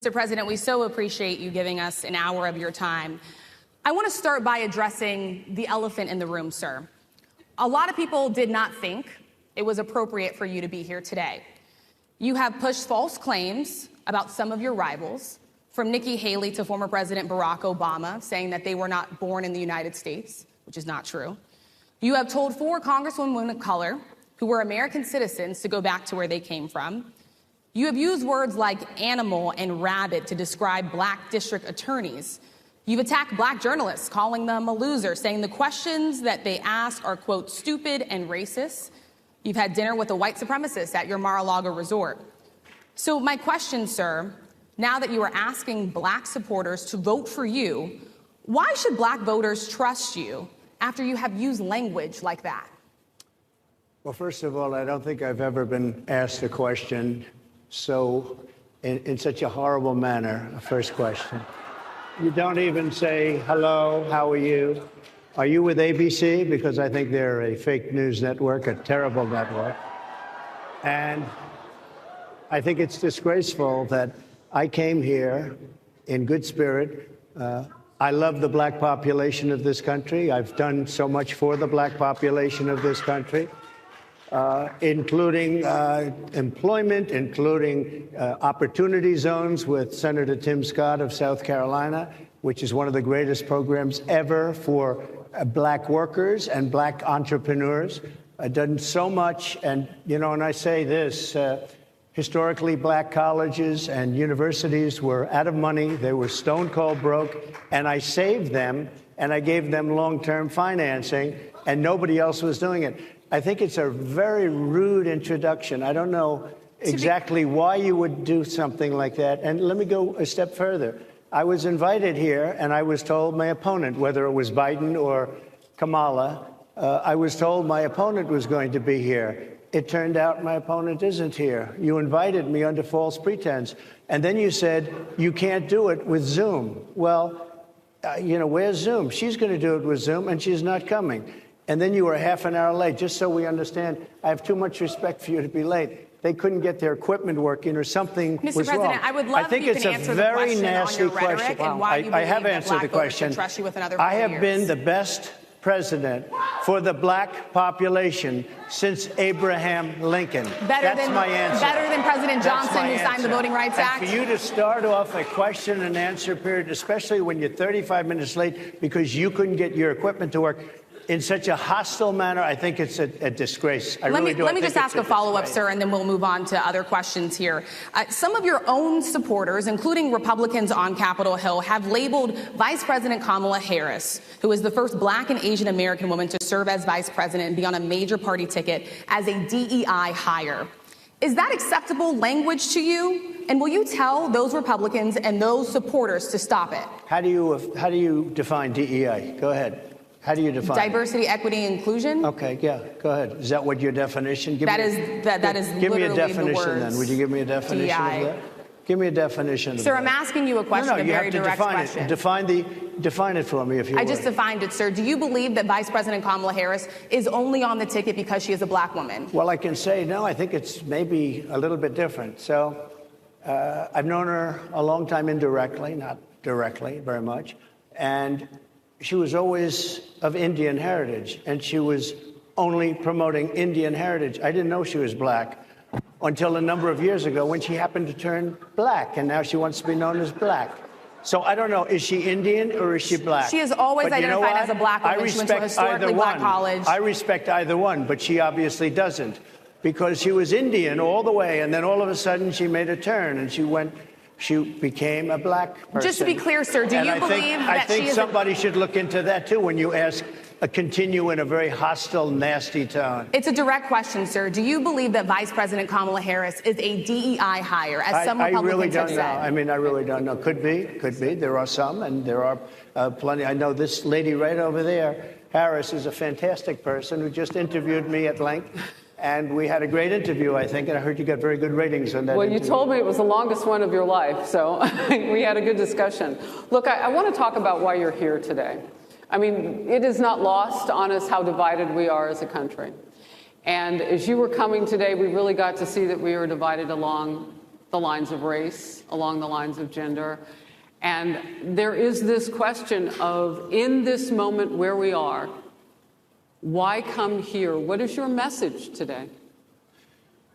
Mr. President, we so appreciate you giving us an hour of your time. I want to start by addressing the elephant in the room, sir. A lot of people did not think it was appropriate for you to be here today. You have pushed false claims about some of your rivals, from Nikki Haley to former President Barack Obama, saying that they were not born in the United States, which is not true. You have told 4 congresswomen of color who were American citizens to go back to where they came from. You have used words like animal and rabbit to describe black district attorneys. You've attacked black journalists, calling them a loser, saying the questions that they ask are, quote, stupid and racist. You've had dinner with a white supremacist at your Mar-a-Lago resort. So my question, sir, now that you are asking black supporters to vote for you, why should black voters trust you after you have used language like that? Well, first of all, I don't think I've ever been asked a question in such a horrible manner. First question. You don't even say, hello, how are you? Are you with ABC? Because I think they're a fake news network, a terrible network. And I think it's disgraceful that I came here in good spirit. I love the black population of this country. I've done so much for the black population of this country. Including employment, including opportunity zones with Senator Tim Scott of South Carolina, which is one of the greatest programs ever for black workers and black entrepreneurs. I've done so much, and, you know, and I say this, historically black colleges and universities were out of money, they were stone cold broke, and I saved them, and I gave them long-term financing, and nobody else was doing it. I think it's a very rude introduction. I don't know exactly why you would do something like that. And let me go a step further. I was invited here, and I was told my opponent, whether it was Biden or Kamala, I was told my opponent was going to be here. It turned out my opponent isn't here. You invited me under false pretense. And then you said, you can't do it with Zoom. Well, you know, where's Zoom? She's going to do it with Zoom, and she's not coming. And then you were half an hour late. Just so we understand, I have too much respect for you to be late. They couldn't get their equipment working or something was wrong. Mr. President, I would love if you can answer the question on your rhetoric and why you believe that black voters should trust you with another 4 years. I have been the best president for the black population since Abraham Lincoln. That's my answer. Better than President Johnson, who signed the Voting Rights Act? And for you to start off a question and answer period, especially when you're 35 minutes late because you couldn't get your equipment to work, in such a hostile manner, I think it's a disgrace. Let me just ask a follow-up, sir, and then we'll move on to other questions here. Some of your own supporters, including Republicans on Capitol Hill, have labeled Vice President Kamala Harris, who is the first black and Asian American woman to serve as vice president and be on a major party ticket, as a DEI hire. Is that acceptable language to you? And will you tell those Republicans and those supporters to stop it? How do you define DEI? Go ahead. How do you define diversity, equity, inclusion? Okay, yeah, go ahead. Is that what your definition? That is give me a literally definition the words then. Would you give me a definition DEI. of that? Give me a definition. Sir, I'm asking you a question, a very direct question. Define it for me, if you would. I just defined it, sir. Do you believe that Vice President Kamala Harris is only on the ticket because she is a black woman? Well, I can say no. I think it's maybe a little bit different. So I've known her a long time indirectly, not directly very much, and she was always of Indian heritage, and she was only promoting Indian heritage. I didn't know she was black until a number of years ago when she happened to turn black, and now she wants to be known as black. So I don't know, is she Indian or is she black? She has always identified as a black woman. She went to a historically black college. I respect either one, but she obviously doesn't, because she was Indian all the way, and then all of a sudden she made a turn, and she became a black person. Just to be clear, sir, do you believe that I think somebody should look into that, too, when you continue in a very hostile, nasty tone. It's a direct question, sir. Do you believe that Vice President Kamala Harris is a DEI hire, as some Republicans have said? I mean, I really don't know. Could be. There are some, and there are plenty. I know this lady right over there, Harris, is a fantastic person who just interviewed me at length. And we had a great interview, I think, and I heard you got very good ratings on that interview. You told me it was the longest one of your life, so we had a good discussion. Look, I want to talk about why you're here today. I mean, it is not lost on us how divided we are as a country. And as you were coming today, we really got to see that we were divided along the lines of race, along the lines of gender. And there is this question of, in this moment where we are, why come here? What is your message today?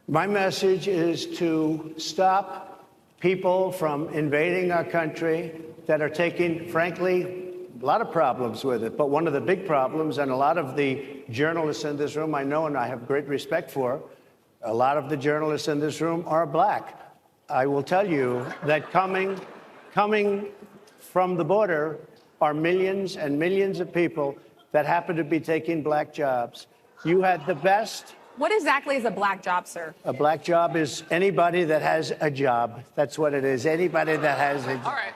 My message is to stop people from invading our country that are taking, frankly, a lot of problems with it. But one of the big problems, and a lot of the journalists in this room I know and I have great respect for, a lot of the journalists in this room are black. I will tell you that coming from the border are millions and millions of people that happen to be taking black jobs. You had the best. What exactly is a black job, sir? A black job is anybody that has a job. That's what it is. Anybody that has a job. All right.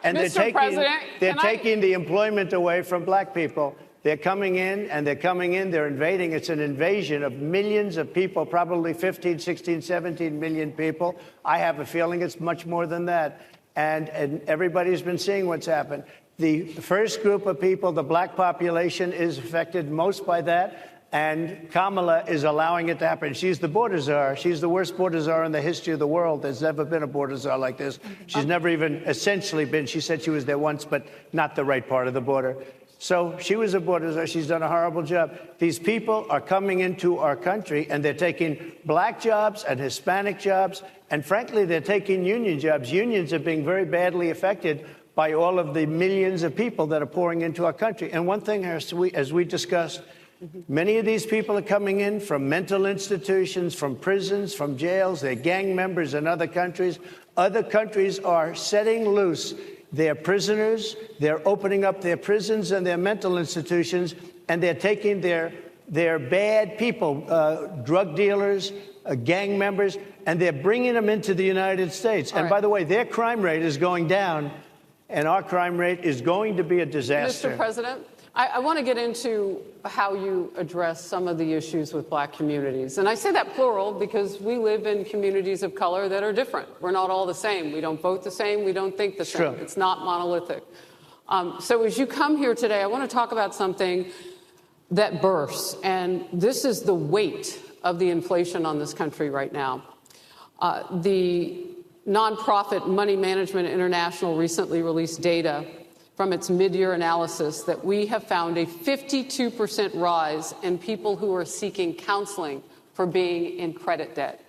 And Mr. President, they're taking the employment away from black people. They're coming in, they're invading. It's an invasion of millions of people, probably 15, 16, 17 million people. I have a feeling it's much more than that. And everybody's been seeing what's happened. The first group of people, the black population, is affected most by that. And Kamala is allowing it to happen. She's the border czar. She's the worst border czar in the history of the world. There's never been a border czar like this. She's never even essentially been. She said she was there once, but not the right part of the border. So she was a border czar. She's done a horrible job. These people are coming into our country, and they're taking black jobs and Hispanic jobs. And frankly, they're taking union jobs. Unions are being very badly affected by all of the millions of people that are pouring into our country. And one thing, as we discussed, many of these people are coming in from mental institutions, from prisons, from jails. They're gang members in other countries. Other countries are setting loose their prisoners. They're opening up their prisons and their mental institutions, and they're taking their bad people, drug dealers, gang members, and they're bringing them into the United States. And by the way, their crime rate is going down, and our crime rate is going to be a disaster. Mr. President, I want to get into how you address some of the issues with black communities. And I say that plural because we live in communities of color that are different. We're not all the same. We don't vote the same. We don't think the same. True. It's not monolithic. So as you come here today, I want to talk about something that bursts. And this is the weight of the inflation on this country right now. The nonprofit Money Management International recently released data from its mid-year analysis that we have found a 52% rise in people who are seeking counseling for being in credit debt.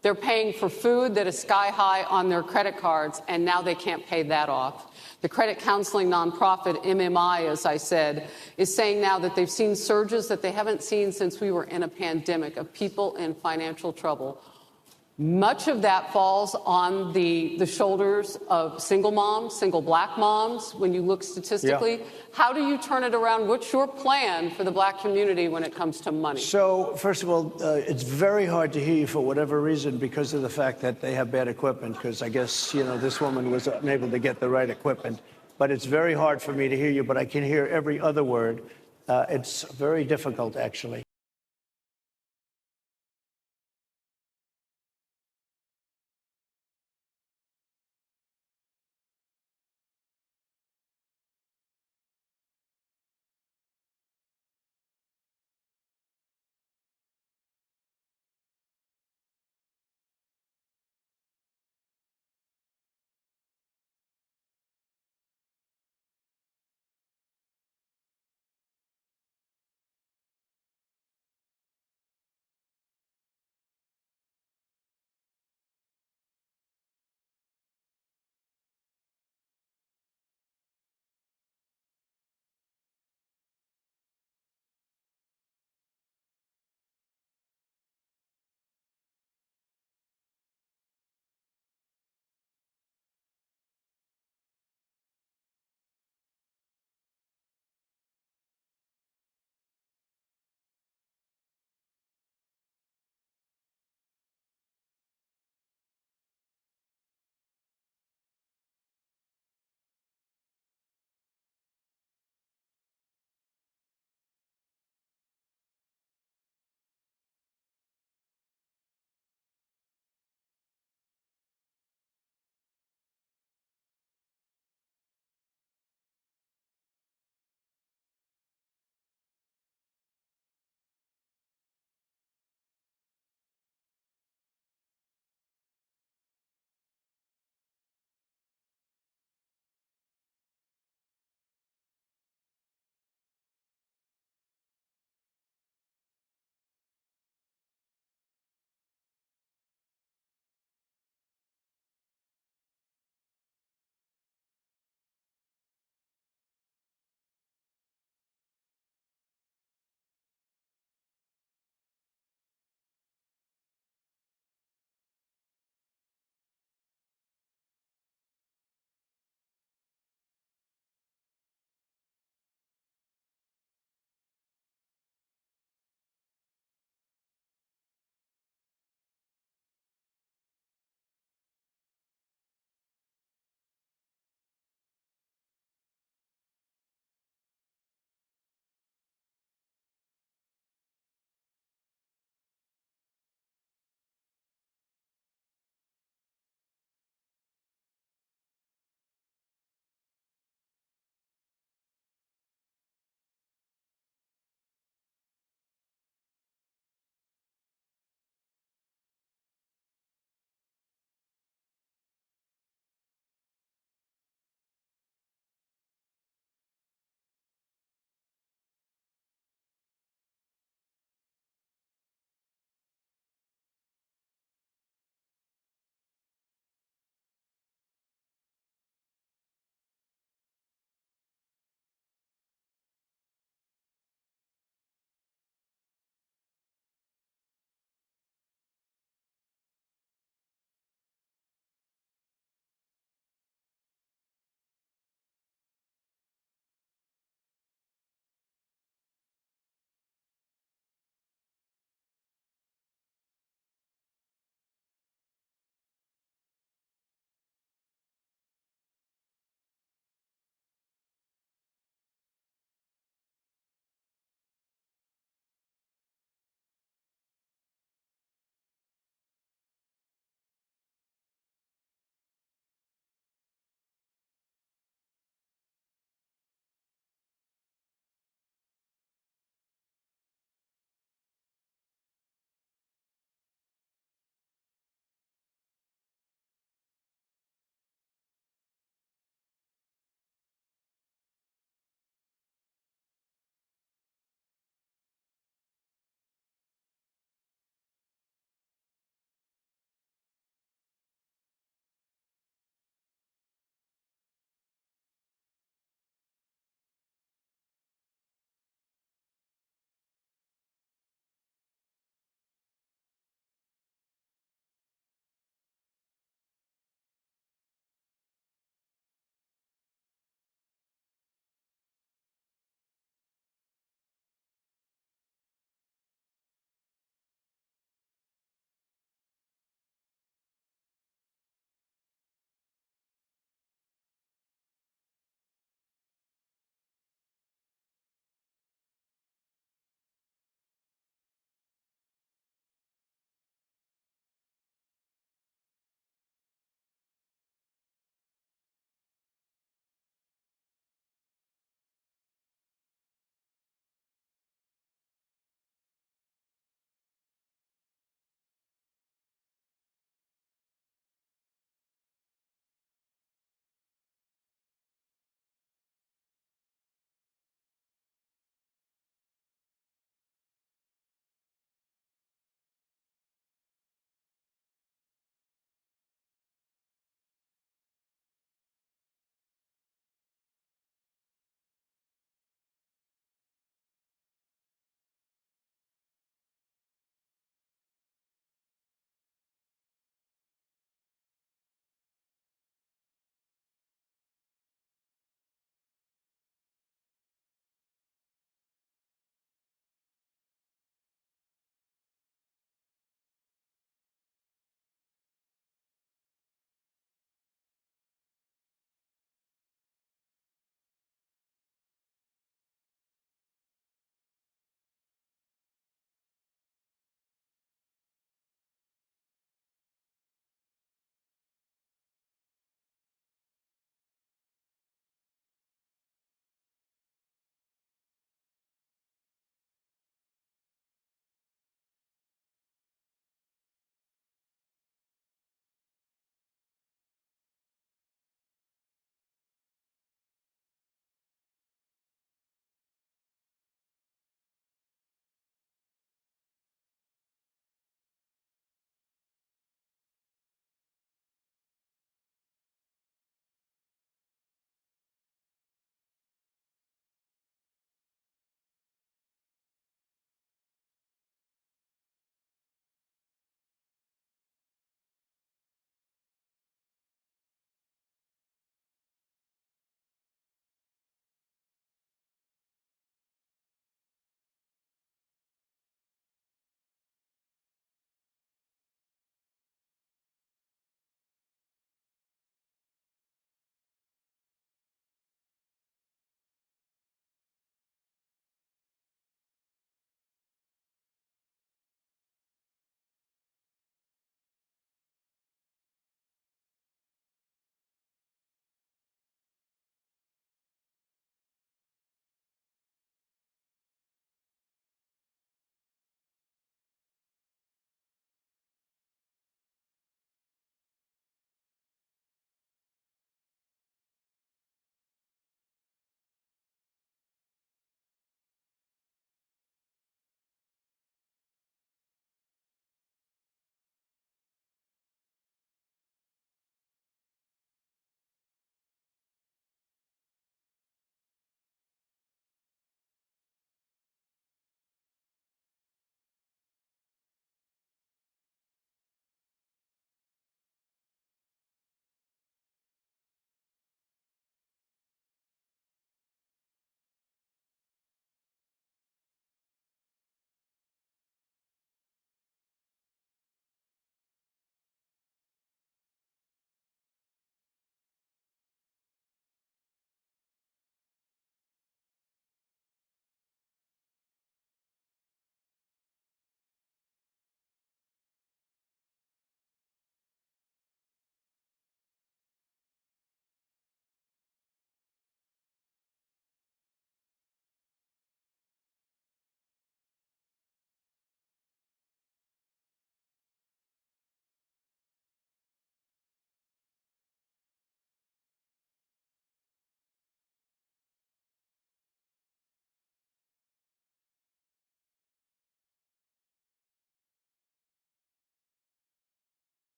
They're paying for food that is sky high on their credit cards, and now they can't pay that off. The credit counseling nonprofit MMI, as I said, is saying now that they've seen surges that they haven't seen since we were in a pandemic of people in financial trouble. Much of that falls on the shoulders of single moms, single black moms, when you look statistically. Yeah. How do you turn it around? What's your plan for the black community when it comes to money? So, first of all, it's very hard to hear you for whatever reason because of the fact that they have bad equipment, because I guess, this woman was unable to get the right equipment. But it's very hard for me to hear you, but I can hear every other word. It's very difficult, actually.